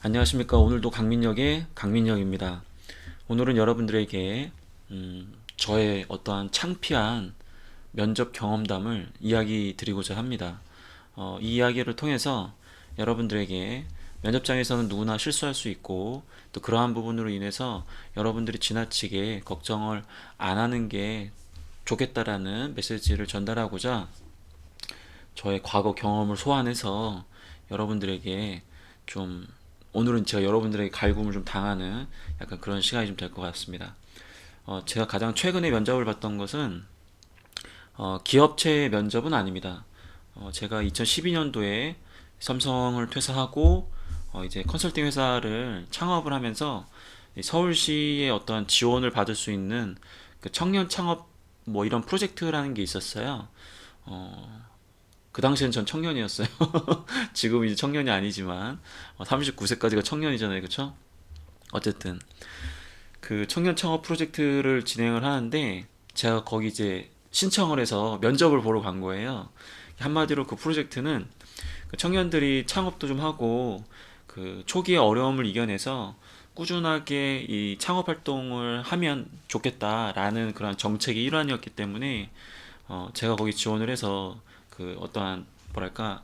안녕하십니까. 오늘도 강민혁의 강민혁입니다. 오늘은 여러분들에게 저의 어떠한 창피한 면접 경험담을 이야기 드리고자 합니다. 이 이야기를 통해서 여러분들에게 면접장에서는 누구나 실수할 수 있고 또 그러한 부분으로 인해서 여러분들이 지나치게 걱정을 안 하는 게 좋겠다라는 메시지를 전달하고자 저의 과거 경험을 소환해서 여러분들에게 좀 오늘은 제가 여러분들에게 갈굼을 좀 당하는 약간 그런 시간이 좀 될 것 같습니다. 제가 가장 최근에 면접을 봤던 것은 기업체 면접은 아닙니다. 제가 2012년도에 삼성을 퇴사하고 이제 컨설팅 회사를 창업을 하면서 서울시의 어떤 지원을 받을 수 있는 그 청년 창업 뭐 이런 프로젝트라는 게 있었어요. 그 당시엔 전 청년이었어요. 지금 이제 청년이 아니지만 39세까지가 청년이잖아요, 그쵸? 어쨌든 그 청년 창업 프로젝트를 진행을 하는데 제가 거기 이제 신청을 해서 면접을 보러 간 거예요. 한마디로 그 프로젝트는 그 청년들이 창업도 좀 하고 그 초기의 어려움을 이겨내서 꾸준하게 이 창업 활동을 하면 좋겠다라는 그런 정책의 일환이었기 때문에 제가 거기 지원을 해서 그 어떠한 뭐랄까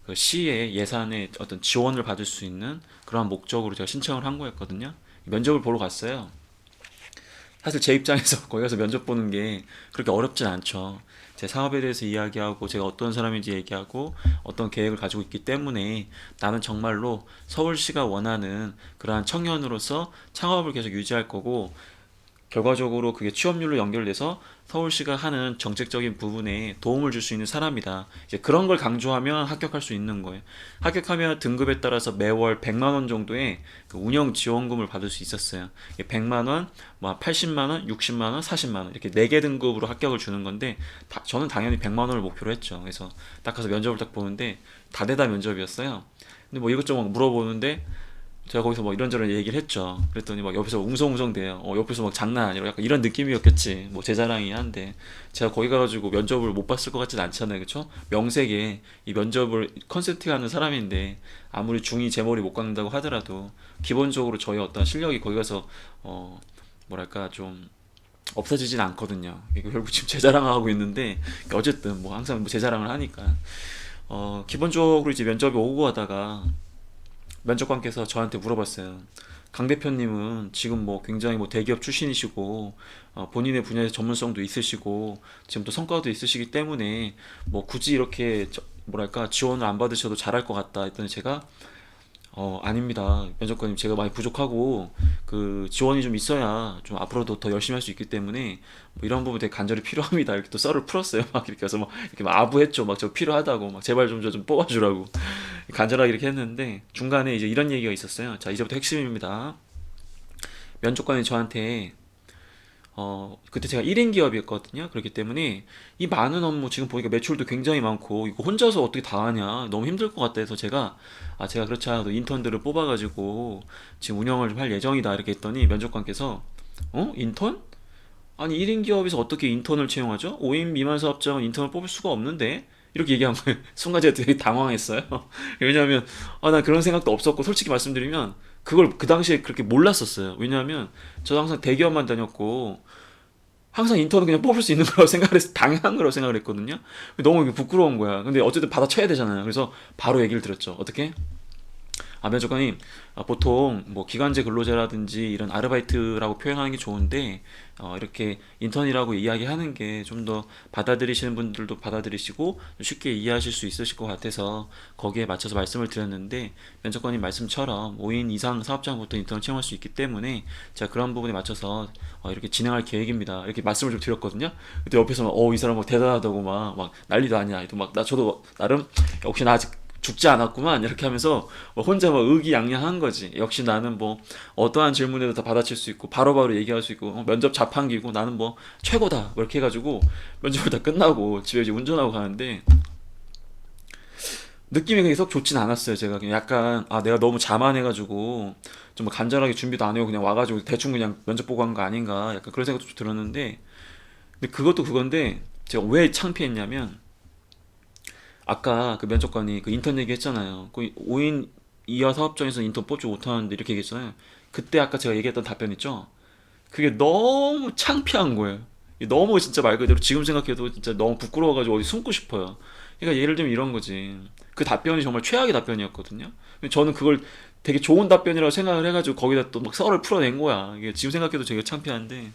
그 시의 예산의 어떤 지원을 받을 수 있는 그러한 목적으로 제가 신청을 한 거였거든요. 면접을 보러 갔어요. 사실 제 입장에서 거기 가서 면접 보는 게 그렇게 어렵진 않죠. 제 사업에 대해서 이야기하고 제가 어떤 사람인지 얘기하고 어떤 계획을 가지고 있기 때문에 나는 정말로 서울시가 원하는 그러한 청년으로서 창업을 계속 유지할 거고 결과적으로 그게 취업률로 연결돼서 서울시가 하는 정책적인 부분에 도움을 줄 수 있는 사람이다. 이제 그런 걸 강조하면 합격할 수 있는 거예요. 합격하면 등급에 따라서 매월 100만 원 정도의 그 운영 지원금을 받을 수 있었어요. 100만 원, 뭐 80만 원, 60만 원, 40만 원 이렇게 4개 등급으로 합격을 주는 건데 저는 당연히 100만 원을 목표로 했죠. 그래서 딱 가서 면접을 딱 보는데 다대다 면접이었어요. 근데 뭐 이것저것 물어보는데 제가 거기서 뭐 이런저런 얘기를 했죠. 그랬더니 막 옆에서 웅성웅성대요. 옆에서 막 장난 아니라 약간 이런 느낌이었겠지. 뭐 제 자랑이긴 한데 제가 거기 가가지고 면접을 못 봤을 것 같진 않잖아요, 그쵸? 명색에 이 면접을 컨설팅하는 사람인데 아무리 중이 제 머리 못 깎는다고 하더라도 기본적으로 저희 어떤 실력이 거기 가서 뭐랄까 좀 없어지진 않거든요. 이거 결국 지금 제 자랑하고 있는데 어쨌든 뭐 항상 뭐제 자랑을 하니까 기본적으로 이제 면접이 오고 가다가 면접관께서 저한테 물어봤어요. 강 대표님은 지금 뭐 굉장히 뭐 대기업 출신이시고 본인의 분야에서 전문성도 있으시고 지금 또 성과도 있으시기 때문에 뭐 굳이 이렇게 뭐랄까 지원을 안 받으셔도 잘할 것 같다 했더니 제가 아닙니다. 면접관님 제가 많이 부족하고 그 지원이 좀 있어야 좀 앞으로도 더 열심히 할 수 있기 때문에 뭐 이런 부분 되게 간절히 필요합니다. 이렇게 또 썰을 풀었어요. 막 이렇게 해서 막 이렇게 막 아부했죠. 막 저 필요하다고 막 제발 좀 저 좀 뽑아주라고 간절하게 이렇게 했는데 중간에 이제 이런 얘기가 있었어요. 자, 이제부터 핵심입니다. 면접관이 저한테 그때 제가 1인 기업이었거든요. 그렇기 때문에 이 많은 업무 지금 보니까 매출도 굉장히 많고 이거 혼자서 어떻게 다 하냐 너무 힘들 것 같다 해서 제가 그렇지 않아도 인턴들을 뽑아가지고 지금 운영을 좀 할 예정이다 이렇게 했더니 면접관께서 인턴? 아니 1인 기업에서 어떻게 인턴을 채용하죠? 5인 미만 사업장은 인턴을 뽑을 수가 없는데 이렇게 얘기한 거예요. 순간 제가 되게 당황했어요. 왜냐하면 난 그런 생각도 없었고 솔직히 말씀드리면 그걸 그 당시에 그렇게 몰랐었어요. 왜냐하면 저도 항상 대기업만 다녔고 항상 인턴은 그냥 뽑을 수 있는 거라고 생각을 해서 당연한 거라고 생각을 했거든요. 너무 부끄러운 거야. 근데 어쨌든 받아쳐야 되잖아요. 그래서 바로 얘기를 들었죠. 어떻게? 면접관님, 보통 뭐 기간제 근로자라든지 이런 아르바이트라고 표현하는 게 좋은데 이렇게 인턴이라고 이야기하는 게 좀 더 받아들이시는 분들도 받아들이시고 쉽게 이해하실 수 있으실 것 같아서 거기에 맞춰서 말씀을 드렸는데 면접관님 말씀처럼 5인 이상 사업장부터 인턴을 채용할 수 있기 때문에 제가 그런 부분에 맞춰서 이렇게 진행할 계획입니다. 이렇게 말씀을 좀 드렸거든요. 근데 옆에서 막, 이 사람 막 대단하다고 막 난리도 아니야. 저도 나름 역시 나 아직 죽지 않았구만 이렇게 하면서 혼자 막 의기양양한 거지. 역시 나는 뭐 어떠한 질문에도 다 받아칠 수 있고 바로바로 얘기할 수 있고 면접 자판기고 나는 뭐 최고다 뭐 이렇게 해가지고 면접을 다 끝나고 집에 이제 운전하고 가는데 느낌이 계속 좋진 않았어요. 제가 그냥 약간 내가 너무 자만해가지고 좀 간절하게 준비도 안 해고 그냥 와가지고 대충 그냥 면접 보고 한 거 아닌가 약간 그런 생각도 좀 들었는데 근데 그것도 그건데 제가 왜 창피했냐면 아까 그 면접관이 그 인턴 얘기 했잖아요. 그 5인 이하 사업장에서 인턴 뽑지 못하는데 이렇게 얘기했잖아요. 그때 아까 제가 얘기했던 답변 있죠? 그게 너무 창피한 거예요. 너무 진짜 말 그대로 지금 생각해도 진짜 너무 부끄러워가지고 어디 숨고 싶어요. 그러니까 예를 들면 이런 거지. 그 답변이 정말 최악의 답변이었거든요. 근데 저는 그걸 되게 좋은 답변이라고 생각을 해가지고 거기다 또 막 썰을 풀어낸 거야. 이게 지금 생각해도 되게 창피한데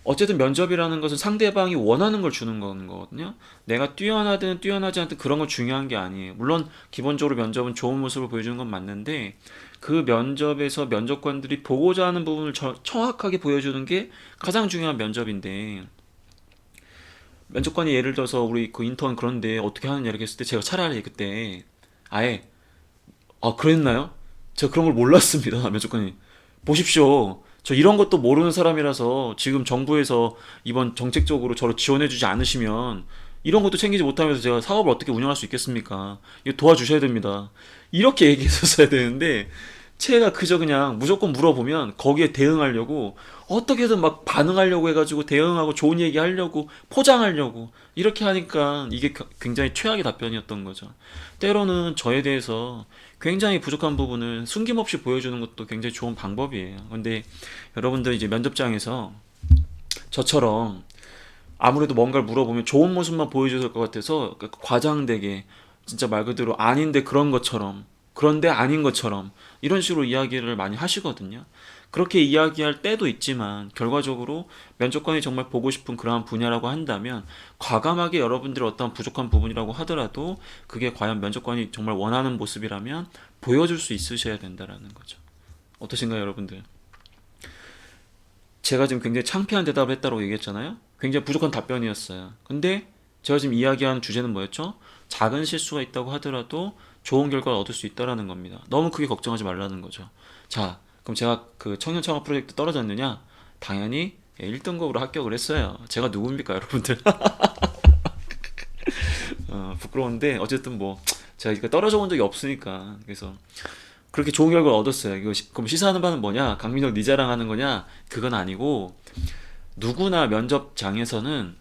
어쨌든 면접이라는 것은 상대방이 원하는 걸 주는 거거든요. 내가 뛰어나든 뛰어나지 않든 그런 건 중요한 게 아니에요. 물론 기본적으로 면접은 좋은 모습을 보여주는 건 맞는데 그 면접에서 면접관들이 보고자 하는 부분을 정확하게 보여주는 게 가장 중요한 면접인데 면접관이 예를 들어서 우리 그 인턴 그런데 어떻게 하느냐 이렇게 했을 때 제가 차라리 그때 아예 그랬나요? 제가 그런 걸 몰랐습니다. 면접관이 보십시오. 저 이런 것도 모르는 사람이라서 지금 정부에서 이번 정책적으로 저를 지원해주지 않으시면 이런 것도 챙기지 못하면서 제가 사업을 어떻게 운영할 수 있겠습니까? 이거 도와주셔야 됩니다. 이렇게 얘기했었어야 되는데 제가 그저 그냥 무조건 물어보면 거기에 대응하려고 어떻게든 막 반응하려고 해가지고 대응하고 좋은 얘기 하려고 포장하려고 이렇게 하니까 이게 굉장히 최악의 답변이었던 거죠. 때로는 저에 대해서 굉장히 부족한 부분을 숨김없이 보여주는 것도 굉장히 좋은 방법이에요. 근데 여러분들 이제 면접장에서 저처럼 아무래도 뭔가를 물어보면 좋은 모습만 보여줘야 될 것 같아서 과장되게 진짜 말 그대로 아닌데 그런 것처럼 그런데 아닌 것처럼 이런 식으로 이야기를 많이 하시거든요. 그렇게 이야기할 때도 있지만 결과적으로 면접관이 정말 보고 싶은 그러한 분야라고 한다면 과감하게 여러분들의 어떤 부족한 부분이라고 하더라도 그게 과연 면접관이 정말 원하는 모습이라면 보여줄 수 있으셔야 된다라는 거죠. 어떠신가요, 여러분들? 제가 지금 굉장히 창피한 대답을 했다고 얘기했잖아요. 굉장히 부족한 답변이었어요. 근데 제가 지금 이야기하는 주제는 뭐였죠? 작은 실수가 있다고 하더라도 좋은 결과를 얻을 수 있다라는 겁니다. 너무 크게 걱정하지 말라는 거죠. 자, 그럼 제가 그 청년 창업 프로젝트 떨어졌느냐? 당연히 1등급으로 합격을 했어요. 제가 누굽니까, 여러분들? 부끄러운데 어쨌든 뭐 제가 이거 떨어져 본 적이 없으니까 그래서 그렇게 좋은 결과를 얻었어요. 이거 그럼 시사하는 바는 뭐냐? 강민혁 네 자랑하는 거냐? 그건 아니고 누구나 면접장에서는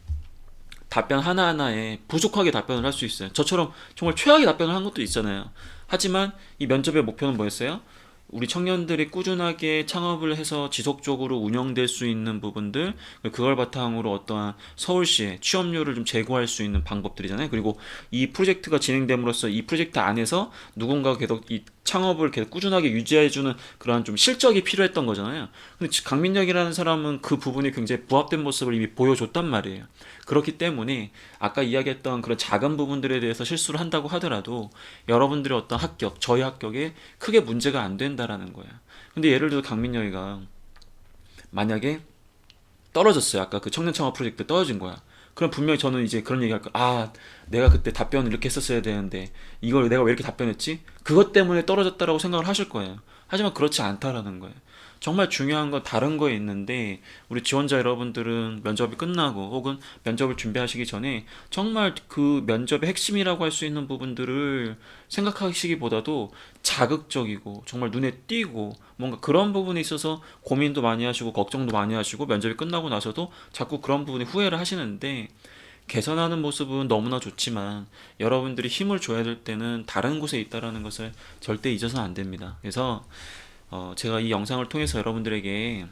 답변 하나하나에 부족하게 답변을 할 수 있어요. 저처럼 정말 최악의 답변을 한 것도 있잖아요. 하지만 이 면접의 목표는 뭐였어요? 우리 청년들이 꾸준하게 창업을 해서 지속적으로 운영될 수 있는 부분들, 그걸 바탕으로 어떠한 서울시에 취업률을 좀 제고할 수 있는 방법들이잖아요. 그리고 이 프로젝트가 진행됨으로써 이 프로젝트 안에서 누군가 계속 이 창업을 계속 꾸준하게 유지해주는 그러한 좀 실적이 필요했던 거잖아요. 근데 강민혁이라는 사람은 그 부분이 굉장히 부합된 모습을 이미 보여줬단 말이에요. 그렇기 때문에 아까 이야기했던 그런 작은 부분들에 대해서 실수를 한다고 하더라도 여러분들의 어떤 합격, 저희 합격에 크게 문제가 안 된다라는 거예요. 근데 예를 들어 강민영이가 만약에 떨어졌어요. 아까 그 청년 창업 프로젝트 떨어진 거야. 그럼 분명히 저는 이제 그런 얘기 할 거야. 내가 그때 답변을 이렇게 했었어야 되는데 이걸 내가 왜 이렇게 답변했지? 그것 때문에 떨어졌다라고 생각을 하실 거예요. 하지만 그렇지 않다라는 거예요. 정말 중요한 건 다른 거에 있는데 우리 지원자 여러분들은 면접이 끝나고 혹은 면접을 준비하시기 전에 정말 그 면접의 핵심이라고 할 수 있는 부분들을 생각하시기보다도 자극적이고 정말 눈에 띄고 뭔가 그런 부분에 있어서 고민도 많이 하시고 걱정도 많이 하시고 면접이 끝나고 나서도 자꾸 그런 부분에 후회를 하시는데 개선하는 모습은 너무나 좋지만 여러분들이 힘을 줘야 될 때는 다른 곳에 있다라는 것을 절대 잊어서는 안 됩니다. 그래서 제가 이 영상을 통해서 여러분들에게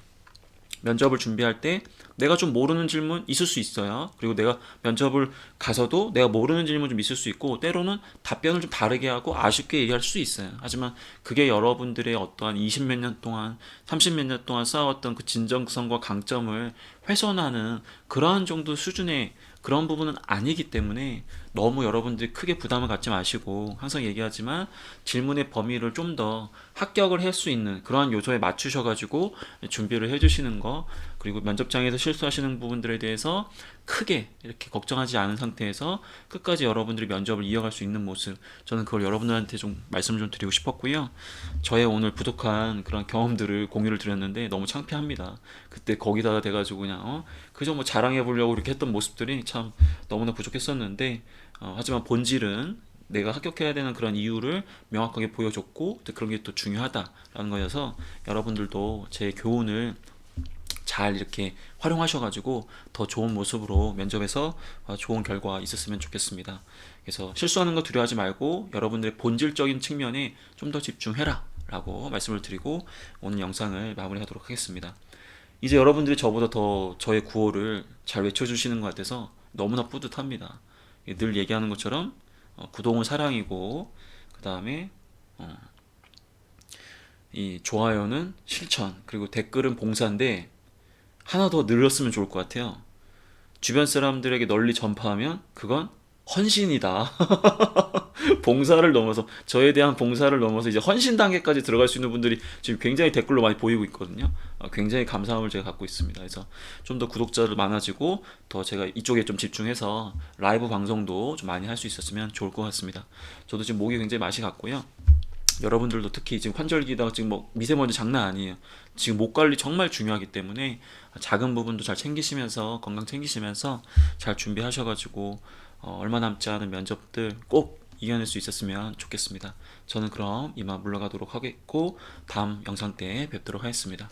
면접을 준비할 때 내가 좀 모르는 질문 있을 수 있어요. 그리고 내가 면접을 가서도 내가 모르는 질문 좀 있을 수 있고 때로는 답변을 좀 다르게 하고 아쉽게 얘기할 수 있어요. 하지만 그게 여러분들의 어떠한 20 몇 년 동안 30 몇 년 동안 쌓아왔던 그 진정성과 강점을 훼손하는 그러한 정도 수준의 그런 부분은 아니기 때문에 너무 여러분들이 크게 부담을 갖지 마시고 항상 얘기하지만 질문의 범위를 좀 더 합격을 할 수 있는 그러한 요소에 맞추셔가지고 준비를 해주시는 거 그리고 면접장에서 실수하시는 부분들에 대해서 크게 이렇게 걱정하지 않은 상태에서 끝까지 여러분들이 면접을 이어갈 수 있는 모습 저는 그걸 여러분들한테 좀 말씀을 좀 드리고 싶었고요. 저의 오늘 부족한 그런 경험들을 공유를 드렸는데 너무 창피합니다. 그때 거기다가 돼가지고 그냥 그저 뭐 자랑해 보려고 이렇게 했던 모습들이 참 너무나 부족했었는데 하지만 본질은 내가 합격해야 되는 그런 이유를 명확하게 보여줬고 그런 게 또 중요하다라는 거여서 여러분들도 제 교훈을 잘 이렇게 활용하셔가지고 더 좋은 모습으로 면접에서 좋은 결과 있었으면 좋겠습니다. 그래서 실수하는 거 두려워하지 말고 여러분들의 본질적인 측면에 좀 더 집중해라 라고 말씀을 드리고 오늘 영상을 마무리하도록 하겠습니다. 이제 여러분들이 저보다 더 저의 구호를 잘 외쳐주시는 것 같아서 너무나 뿌듯합니다. 늘 얘기하는 것처럼 구독은 사랑이고 그 다음에 이 좋아요는 실천, 그리고 댓글은 봉사인데 하나 더 늘었으면 좋을 것 같아요. 주변 사람들에게 널리 전파하면 그건 헌신이다. 봉사를 넘어서, 저에 대한 봉사를 넘어서 이제 헌신 단계까지 들어갈 수 있는 분들이 지금 굉장히 댓글로 많이 보이고 있거든요. 굉장히 감사함을 제가 갖고 있습니다. 그래서 좀 더 구독자들 많아지고 더 제가 이쪽에 좀 집중해서 라이브 방송도 좀 많이 할 수 있었으면 좋을 것 같습니다. 저도 지금 목이 굉장히 맛이 갔고요. 여러분들도 특히 지금 환절기다, 지금 뭐 미세먼지 장난 아니에요. 지금 목 관리 정말 중요하기 때문에 작은 부분도 잘 챙기시면서, 건강 챙기시면서 잘 준비하셔가지고 얼마 남지 않은 면접들 꼭 이겨낼 수 있었으면 좋겠습니다. 저는 그럼 이만 물러가도록 하겠고 다음 영상 때 뵙도록 하겠습니다.